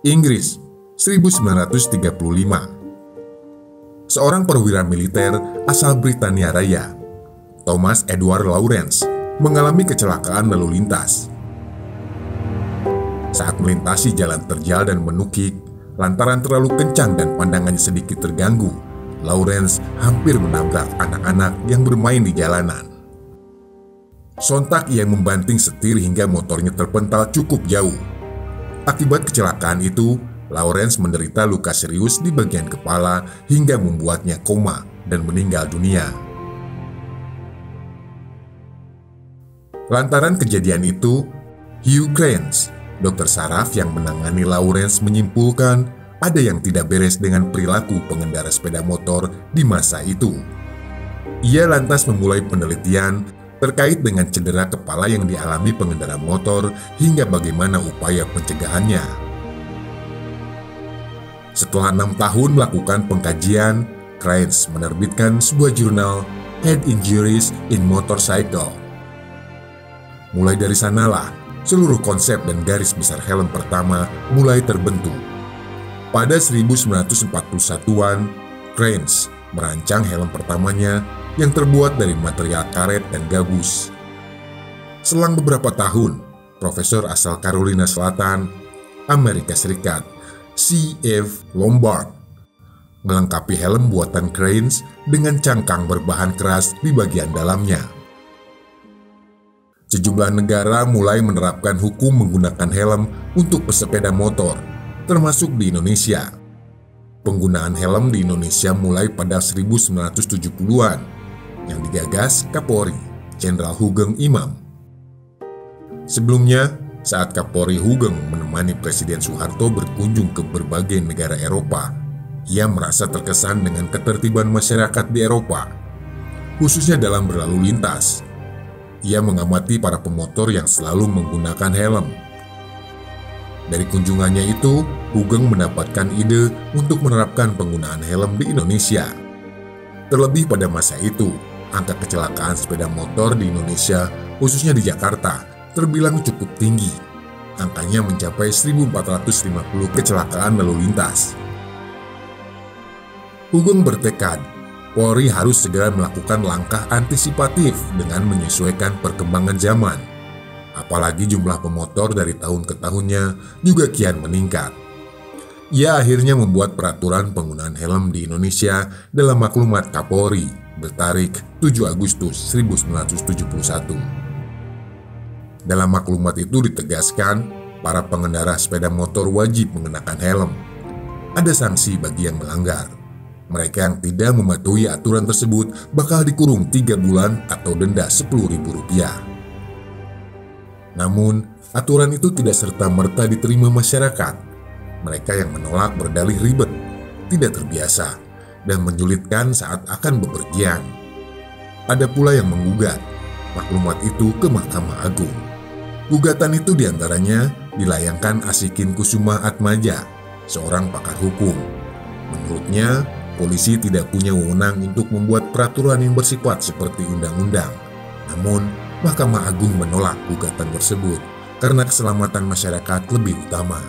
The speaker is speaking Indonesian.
Inggris, 1935. Seorang perwira militer asal Britania Raya, Thomas Edward Lawrence, mengalami kecelakaan lalu lintas. Saat melintasi jalan terjal dan menukik, lantaran terlalu kencang dan pandangannya sedikit terganggu, Lawrence hampir menabrak anak-anak yang bermain di jalanan. Sontak ia membanting setir hingga motornya terpental cukup jauh. Akibat kecelakaan itu, Lawrence menderita luka serius di bagian kepala hingga membuatnya koma dan meninggal dunia. Lantaran kejadian itu, Hugh Grant, dokter saraf yang menangani Lawrence, menyimpulkan ada yang tidak beres dengan perilaku pengendara sepeda motor di masa itu. Ia lantas memulai penelitian terkait dengan cedera kepala yang dialami pengendara motor hingga bagaimana upaya pencegahannya. Setelah 6 tahun melakukan pengkajian, Krantz menerbitkan sebuah jurnal Head Injuries in Motorcycle. Mulai dari sanalah, seluruh konsep dan garis besar helm pertama mulai terbentuk. Pada 1941-an, Krantz merancang helm pertamanya yang terbuat dari material karet dan gabus. Selang beberapa tahun, profesor asal Carolina Selatan, Amerika Serikat, C.F. Lombard, melengkapi helm buatan Krantz dengan cangkang berbahan keras di bagian dalamnya. Sejumlah negara mulai menerapkan hukum menggunakan helm untuk pesepeda motor, termasuk di Indonesia. Penggunaan helm di Indonesia mulai pada 1970-an, yang digagas Kapolri, Jenderal Hugeng Imam. Sebelumnya, saat Kapolri Hugeng menemani Presiden Soeharto berkunjung ke berbagai negara Eropa, ia merasa terkesan dengan ketertiban masyarakat di Eropa, khususnya dalam berlalu lintas. Ia mengamati para pemotor yang selalu menggunakan helm. Dari kunjungannya itu, Hugeng mendapatkan ide untuk menerapkan penggunaan helm di Indonesia. Terlebih pada masa itu, angka kecelakaan sepeda motor di Indonesia, khususnya di Jakarta, terbilang cukup tinggi. Angkanya mencapai 1.450 kecelakaan lalu lintas. Hugeng bertekad, Polri harus segera melakukan langkah antisipatif dengan menyesuaikan perkembangan zaman. Apalagi jumlah pemotor dari tahun ke tahunnya juga kian meningkat. Ia akhirnya membuat peraturan penggunaan helm di Indonesia dalam maklumat Kapolri bertarik 7 Agustus 1971. Dalam maklumat itu ditegaskan, para pengendara sepeda motor wajib mengenakan helm. Ada sanksi bagi yang melanggar. Mereka yang tidak mematuhi aturan tersebut bakal dikurung 3 bulan atau denda Rp10.000. Namun, aturan itu tidak serta-merta diterima masyarakat. Mereka yang menolak berdalih ribet, tidak terbiasa, dan menyulitkan saat akan bepergian. Ada pula yang menggugat maklumat itu ke Mahkamah Agung. Gugatan itu diantaranya dilayangkan Asikin Kusuma Atmaja, seorang pakar hukum. Menurutnya, polisi tidak punya wewenang untuk membuat peraturan yang bersifat seperti undang-undang. Namun, Mahkamah Agung menolak gugatan tersebut karena keselamatan masyarakat lebih utama.